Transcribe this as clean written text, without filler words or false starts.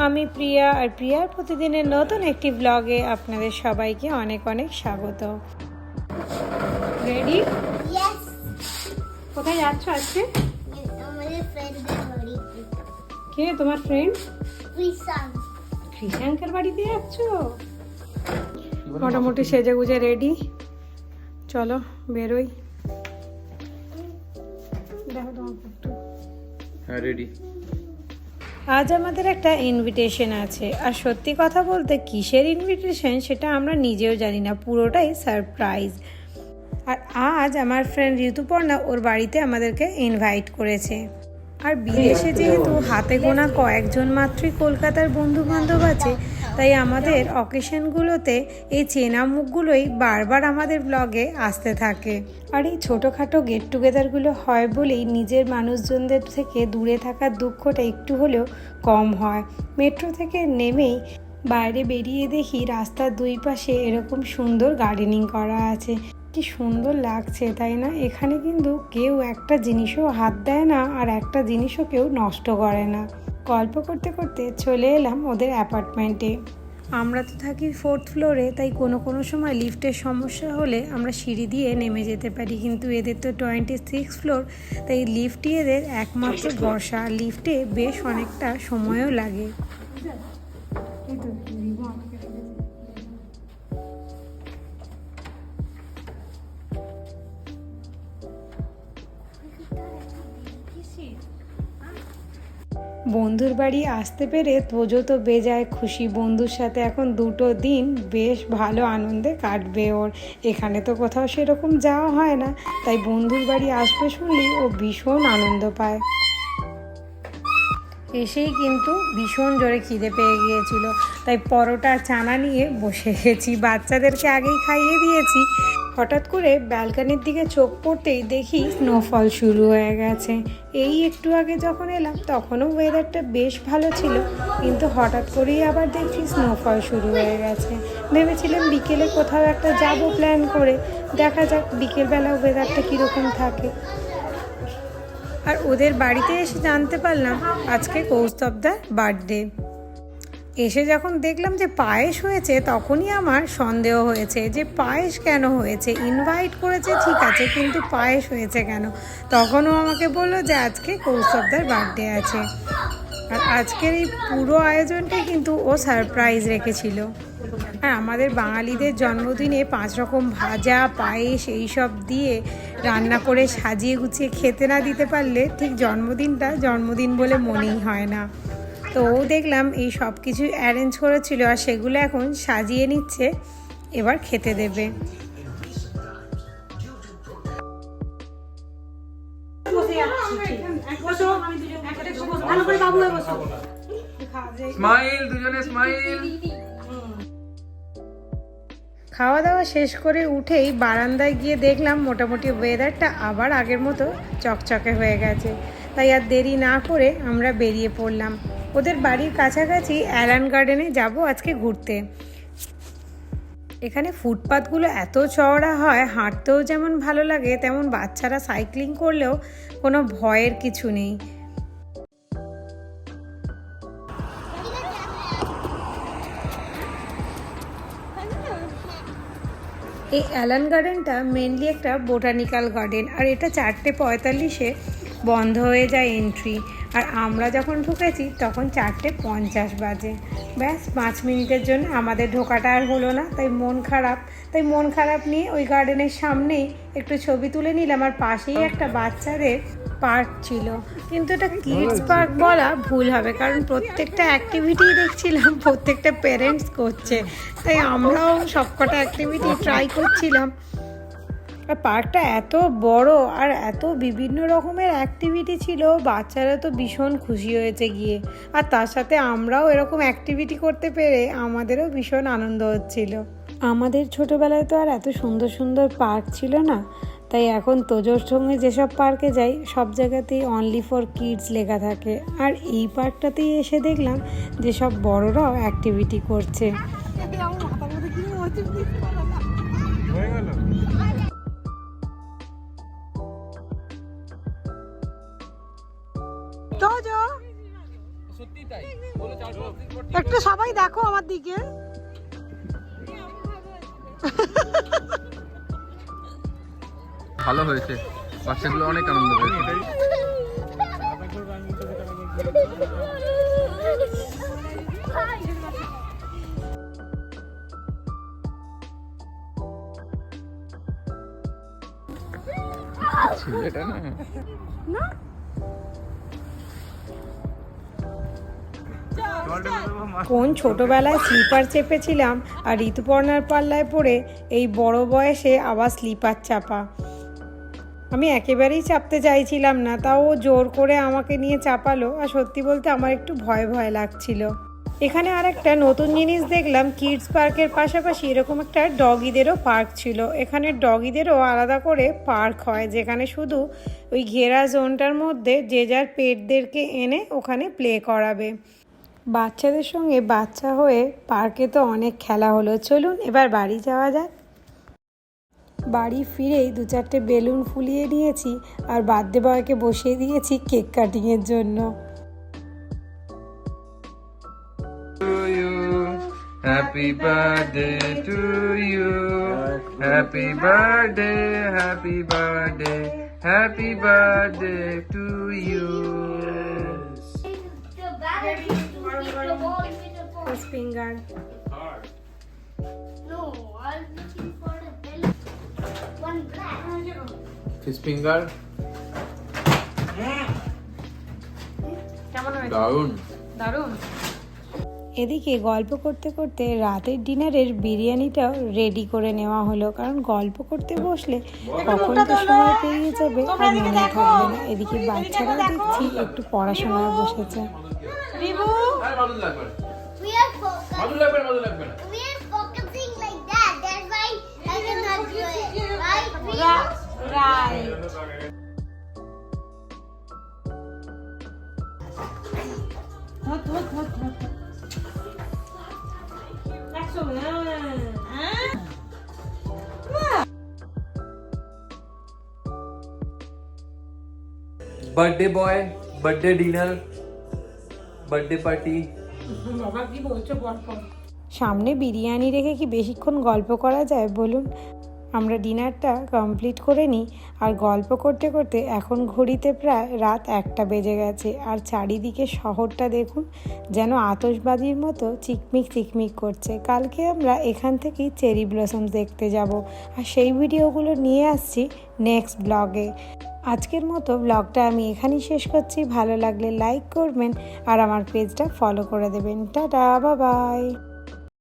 আমি প্রিয়া, আর প্রিয়ার প্রতিদিনের নতুন একটি ব্লগে আপনাদের সবাইকে অনেক অনেক স্বাগত। রেডি? Yes. কোথায় যাচ্ছ আজকে? আমাদের ফ্রেন্ডদের বাড়িতে। কে তোমার ফ্রেন্ড? কৃষাণ। কৃষাঙ্কের বাড়িতে যাচ্ছ? মোটামুটি সেজে গুজে রেডি, চলো বেরোই। দেখো তোমার একটু। হ্যাঁ রেডি। আজ আমাদের একটা ইনভিটেশন আছে, আর সত্যি কথা বলতে কিসের ইনভিটেশন সেটা আমরা নিজেও জানি না, পুরোটাই সারপ্রাইজ। আর আজ আমার ফ্রেন্ড ঋতুপর্ণা ওর বাড়িতে আমাদেরকে ইনভাইট করেছে। আর বিদেশে যেহেতু হাতে গোনা কয়েকজন মাত্রই কলকাতার বন্ধু বান্ধব আছে, তাই আমাদের অকেশনগুলোতে এই চেনা মুখগুলোই বারবার আমাদের ব্লগে আসতে থাকে। আর এই ছোটোখাটো গেট টুগেদারগুলো হয় বলেই নিজের মানুষজনদের থেকে দূরে থাকার দুঃখটা একটু হলেও কম হয়। মেট্রো থেকে নেমেই বাইরে বেরিয়ে দেখি রাস্তার দুই পাশে এরকম সুন্দর গার্ডেনিং করা আছে। কি সুন্দর লাগছে তাই না? এখানে কিন্তু কেউ একটা জিনিসও হাত দেয় না, আর একটা জিনিসও কেউ নষ্ট করে না। গল্প করতে করতে চলে এলাম ওদের অ্যাপার্টমেন্টে। আমরা তো থাকি 4th ফ্লোরে, তাই কোনো সময় লিফটের সমস্যা হলে আমরা সিঁড়ি দিয়ে নেমে যেতে পারি, কিন্তু এদের তো 26 ফ্লোর, তাই লিফটই এদের একমাত্র ভরসা। লিফটে বেশ অনেকটা সময়ও লাগে। বন্ধুর বাড়ি আসতে পেরে তোজো তো বেজায় খুশি। বন্ধুর সাথে এখন 2টো দিন বেশ ভালো আনন্দে কাটবে ওর। এখানে তো কোথাও সেরকম যাওয়া হয় না, তাই বন্ধুর বাড়ি আসবে শুনলেই ও ভীষণ আনন্দ পায়। এসেই কিন্তু ভীষণ জোরে খিদে পেয়ে গিয়েছিল, তাই পরোটা চানা নিয়ে বসে গেছি। বাচ্চাদেরকে আগেই খাইয়ে দিয়েছি। হঠাৎ করে ব্যালকনির দিকে চোখ পড়তেই দেখি স্নোফল শুরু হয়ে গেছে। এই একটু আগে যখন এলাম তখনও ওয়েদারটা বেশ ভালো ছিল, কিন্তু হঠাৎ করেই আবার দেখি স্নোফল শুরু হয়ে গেছে। ভেবেছিলাম বিকেলে কোথাও একটা যাব প্ল্যান করে, দেখা যাক বিকেলবেলা ওয়েদারটা কীরকম থাকে। আর ওদের বাড়িতে এসে জানতে পারলাম আজকে কৌস্তবদার বার্থডে। এসে যখন দেখলাম যে পায়েস হয়েছে, তখনই আমার সন্দেহ হয়েছে যে পায়েস কেন হয়েছে। ইনভাইট করেছে ঠিক আছে, কিন্তু পায়েস হয়েছে কেন? তখনও আমাকে বললো যে আজকে কৌস্তবদার বার্থডে আছে। আর আজকের এই পুরো আয়োজনটাই কিন্তু ও সারপ্রাইজ রেখেছিল। আর আমাদের বাঙালিদের জন্মদিনে 5 রকম ভাজা, পায়েস এইসব দিয়ে রান্না করে সাজিয়ে গুছিয়ে খেতে না দিতে পারলে ঠিক জন্মদিনটা জন্মদিন বলে মনেই হয় না। তো ও দেখলাম এই সব কিছু অ্যারেঞ্জ করেছিল, আর সেগুলো এখন সাজিয়ে নিচ্ছে, এবার খেতে দেবে। স্মাইল, দুজনে স্মাইল। খাওয়া দাওয়া শেষ করে উঠেই বারান্দায় গিয়ে দেখলাম মোটামুটি ওয়েদারটা আবার আগের মতো চকচকে হয়ে গেছে। তাই আর দেরি না করে আমরা বেরিয়ে পড়লাম। ওদের বাড়ির কাছাকাছি অ্যালান গার্ডেনে যাব আজকে ঘুরতে। এখানে ফুটপাথগুলো এত চওড়া হয়, হাঁটতেও যেমন ভালো লাগে, তেমন বাচ্চারা সাইক্লিং করলেও কোনো ভয়ের কিছু নেই। এই অ্যালান গার্ডেনটা মেনলি একটা বোটানিক্যাল গার্ডেন, আর এটা 4:45-এ বন্ধ হয়ে যায় এন্ট্রি। আর আমরা যখন ঢুকেছি তখন 4:50 বাজে। ব্যাস 5 মিনিটের জন্য আমাদের ঢোকাটা আর হলো না, তাই মন খারাপ নিয়ে ওই গার্ডেনের সামনেই একটু ছবি তুলে নিলাম। আর পাশেই একটা বাচ্চাদের পার্ক ছিল, কিন্তু এটা কিডস পার্ক বলা ভুল হবে, কারণ প্রত্যেকটা অ্যাক্টিভিটি দেখছিলাম প্রত্যেকটা পেরেন্টস করছে, তাই আমরাও সবকটা অ্যাক্টিভিটি ট্রাই করছিলাম। আর পার্কটা এত বড় আর এত বিভিন্ন রকমের অ্যাক্টিভিটি ছিল, বাচ্চারা তো ভীষণ খুশি হয়েছে গিয়ে। আর তার সাথে আমরাও এরকম অ্যাক্টিভিটি করতে পেরে আমাদেরও ভীষণ আনন্দ হচ্ছিল। আমাদের ছোটোবেলায় তো আর এত সুন্দর সুন্দর পার্ক ছিল না, তাই এখন তোজোর সঙ্গে যেসব পার্কে যাই সব জায়গাতেই অনলি ফর কিডস লেখা থাকে। আর এই পার্কটাতেই এসে দেখলাম যে সব বড়রাও অ্যাক্টিভিটি করছে। তোজো একটু সবাই দেখো আমার দিকে। ভালো হয়েছে, বাচ্চাগুলো অনেক আনন্দ পেয়েছে। ছেলেটা না কোন ছোটবেলায় স্লিপার চেপেছিলাম আর ঋতুপর্ণার পাল্লায় পড়ে এই বড় বয়সে আবার স্লিপার চাপা। আমি একেবারেই চাপতে চাইছিলাম না, তাও ও জোর করে আমাকে নিয়ে চাপালো। আর সত্যি বলতে আমার একটু ভয় ভয় লাগছিল। এখানে আর একটা নতুন জিনিস দেখলাম, কিডস পার্কের পাশাপাশি এরকম একটা ডগিদেরও পার্ক ছিল। এখানে ডগিদেরও আলাদা করে পার্ক হয়, যেখানে শুধু ওই ঘেরা জোনটার মধ্যে যে যার পেটদেরকে এনে ওখানে প্লে করাবে। বাচ্চাদের সঙ্গে বাচ্চা হয়ে পার্কে তো অনেক খেলা হলো, চলুন এবার বাড়ি যাওয়া যাক। বাড়ি ফিরেই 2-4টে বেলুন ফুলিয়ে নিয়েছি আর বার্থডে বয়কে বসিয়ে দিয়েছি কেক কাটিংয়ের জন্য। Happy birthday to you, happy birthday, happy birthday, happy birthday to you. The battery to keep the ball with the ball. Finger No, I was looking for the balloon. One black. Fish finger কেমন হয়েছে? দারুণ। দারুণ। এদিকে গল্প করতে করতে রাতের ডিনারের বিরিয়ানিটাও রেডি করে নেওয়া হলো, কারণ গল্প করতে বসলে কখন তো সময় পেরিয়ে যাবে আর মনে থাকবে না। এদিকে বাচ্চারা দেখছি একটু পড়াশোনায় বসেছে। We are focusing. We are focusing like that. That's why I cannot do it. Right? Birthday boy, birthday dinner, birthday party. সামনে বিরিয়ানি রেখে কি বেশিক্ষণ গল্প করা যায় বলুন? আমরা ডিনারটা কমপ্লিট করে নিই আর গল্প করতে করতে এখন ঘড়িতে প্রায় রাত 1টা বেজে গেছে। আর চারিদিকে শহরটা দেখুন, যেন আতশবাজির মতো চিকমিক চিকমিক করছে। কালকে আমরা এখান থেকেই চেরি ব্লসম দেখতে যাব, আর সেই ভিডিওগুলো নিয়ে আসছি নেক্সট ব্লগে। আজকের মতো ব্লগটা আমি এখানেই শেষ করছি। ভালো লাগলে লাইক করবেন আর আমার পেজটা ফলো করে দেবেন। Tata, bye bye.